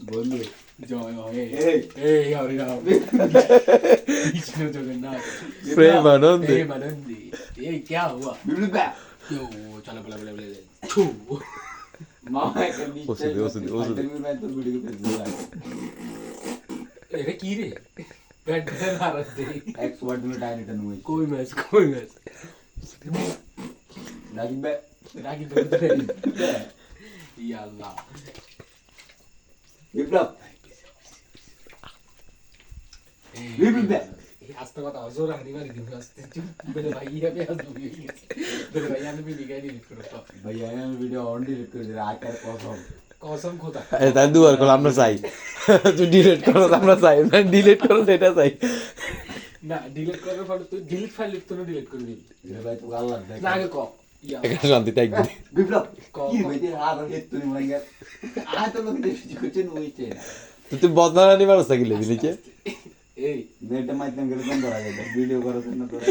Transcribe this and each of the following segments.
বন্ধু জয় হয় এই হরি রাম কৃষ্ণ জগন্নাথ प्रेमानंद आनंदी ये क्या हुआ বিপ্লব क्यों चलो बोला बोला बोला छू মামা একটা নিশ্চয় ওষুধ। मैं तो वीडियो पे दिया ये की रे बैठ गए भारत दे एक्सपर्ट में टाइम रिटर्न हुई कोई मैच लेकिन बे रागी दे या अल्लाह বিপ্লব বিপ্লব আস্তে কথা জোর হানি মারি দিন আস্তে চুপ বলে ভাইয়া पे आज डूबी বলে ভাইয়া ने भी निकाल दी करो तो भैया ने वीडियो ऑन डिलीट कर दिया आकर कसम खुदा আরে তাই দুবার করলাম আমরা চাই তুই ডিলিট করো আমরা চাই না ডিলিট করো সেটা চাই না ডিলিট করার পর তুই ডিলিট ফাইল লিখতে না ডিলিট করে দিবি ये भाई तू गाल लग না আগে ক ইয়া এখানে শান্তি তাই বিপ্লব ক- কি ভাই তে হার হেড তুই মরে আ তো লোক দেখি কিছু নইছে তুই বদনারা নিবার আছে কি লেবি লিখে এই নেট মাধ্যম গেলে বন্ধ করা যায় ভিডিও করছ না তোরা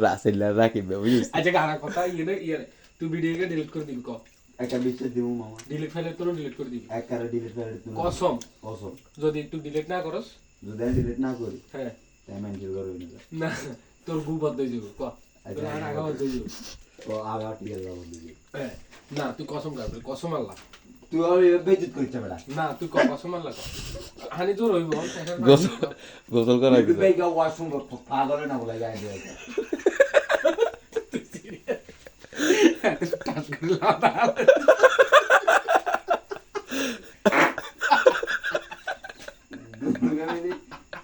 রাসেল্লা রাখিবে বুঝছিস আচ্ছা গানা কথা ইয়ে তুই ভিডিওকে ডিলিট করে দিবি ক একটা বিশ্বাস দিমু মামা ডিলিট ফাইল তো ডিলিট করে দিবি এক কারে ডিলিট করে তুমি কসম কসম যদি তুই ডিলিট না করস যদি ডিলিট না করি হ্যাঁ তাই মেনশন করবি না না তোর গু বদ হয়ে যাবে ক তোর আর আগা বদ হয়ে যাবে তো আগা ঠিক আছে বাবু দিবি হ্যাঁ না তুই কসম করবি কসম আল্লাহ তুই আর বেজিত করছ বেটা না তুই কসম আল্লাহ ক হানি জোর হইব গোসল করা তুই বেগা ওয়াশরুম পাগলে না বলা যায় দিয়ে টাচ করে লাদা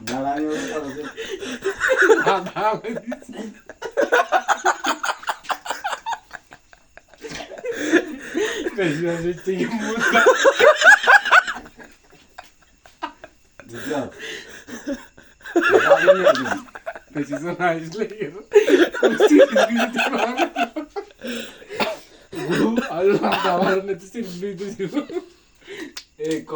দাঁড়ানি অবস্থা আছে লাদা বেশি বেশি চিকে মুতা বুঝলাম বেশি তো নাইস লাগে সিরিয়াসলি গুরু আল্লাহ দাবার নে সিরিয়াসলি এই ক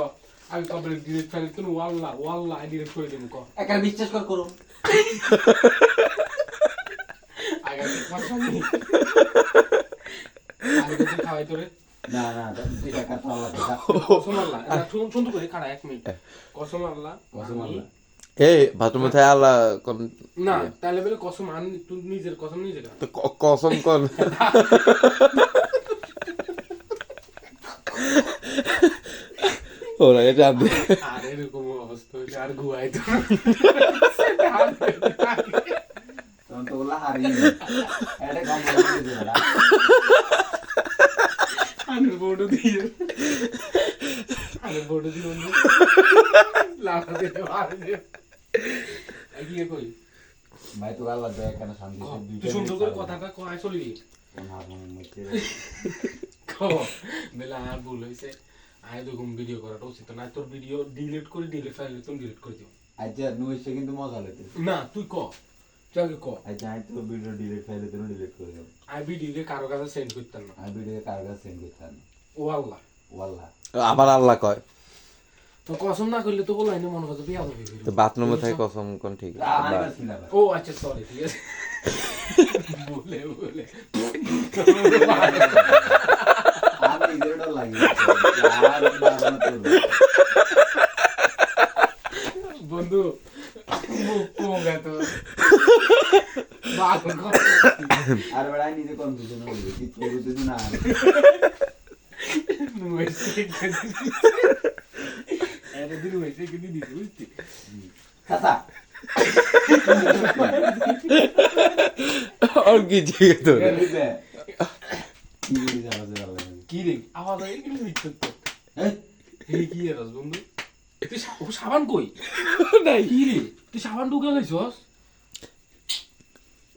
আমি কবে ডিলিট ফাইল তুই ওয়াল্লাহ ডিলিট করে দেব ক একা বিশ্বাস কর করো আগে কথা নি আগে তুই খাওয়াই তোরে না না এটা কথা আলাদা কসম আল্লাহ এটা শুন করে খাড়া 1 মিনিট কসম আল্লাহ কসম আল্লাহ এই বাথরুমে থাই আল্লাহ কোন না তাহলে বলে কসম আন তুই নিজের কসম নিজে খা তো কসম কোন ওরা এটা আনবে আর এরকম অবস্থা হইলে আর ঘুমাই তো তখন তো বলা হারি এটা কম বলে দিবে না আনের বোর্ড দিয়ে লাফা দিয়ে মারে দে এগিয়ে কই ভাই তো আল্লাহ দয়া কেন শান্তি তুই সুন্দর করে কথাটা কয় চলি বেলা আর ভুল হয়েছে আয় দেখুন ভিডিও করাটা উচিত না তোর ভিডিও ডিলিট করে ডিলিট ফাইল তুমি ডিলিট করে দিও আচ্ছা নুইছে কিন্তু মজা লাগে না তুই ক তুই আগে ক আচ্ছা আমি তো ভিডিও ডিলিট ফাইলে তুমি ডিলিট করে দাও আই ভিডিও কারো কাছে সেন্ড করতাম না আমি ভিডিও কার কাছে সেন্ড করতাম ও আল্লাহ ওয়াল্লাহ আবার আল্লাহ কয় তো কসম না করলে তো বলাই না মনে কথা বিয়া হবে তো বাথরুমে থাই কসম কোন ঠিক আনিবার ছিল ও আচ্ছা সরি ঠিক আছে বলে আমি ইজেরটা লাগি আর না তো বন্ধু মুখ কোঙ্গা তো বাল আর বড় নিজে কনফিউশন হয়ে গেছে কি করতে না নুয়েছে আরে দিন নুয়েছে কি দিদি বুঝতি খাতা আর কি জিগে তো কি বলি যাওয়া যায় ভালো লাগে কি রে আওয়াজ হয় কি দিচ্ছ তো এই এই কি এর বন্ধু তুই সাবান কই নাই কি রে তুই সাবান ঢুকে গেছস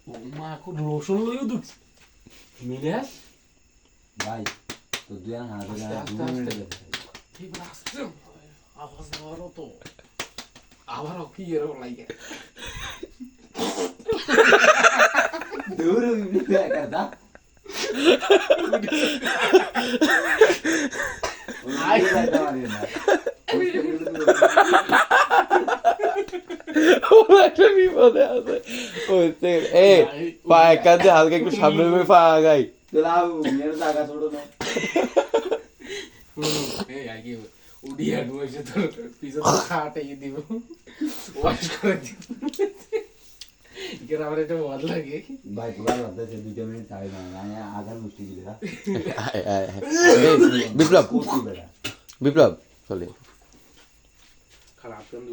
ও মা খুব রসুন লইও দুধ মিনাস ভাই তো দুই হাত আস্তে আস্তে কি বলে আসছে আওয়াজ দেওয়ারও তো আবারও কি এরকম লাগে দূর বিবিধ করতা আই যাইতে পারি না ওরা একটা বিপদে আছে ওই এ পায়ে কাঁদে হালকা একটু সামনে পা আগাই তোলা মেয়ের জায়গা ছোট না এই আগে উড়িয়া ডুয়েছে তোর পিছনে খাটাই দিব ওয়াশ করে দিব আমার এটা ভালো লাগে ভাই তোলা লাগতেছে 2 মিনিট চাই না আমি আধার মুষ্টি দিলে বিপ্লব করছি বেটা বিপ্লব চলে খারাপ কেন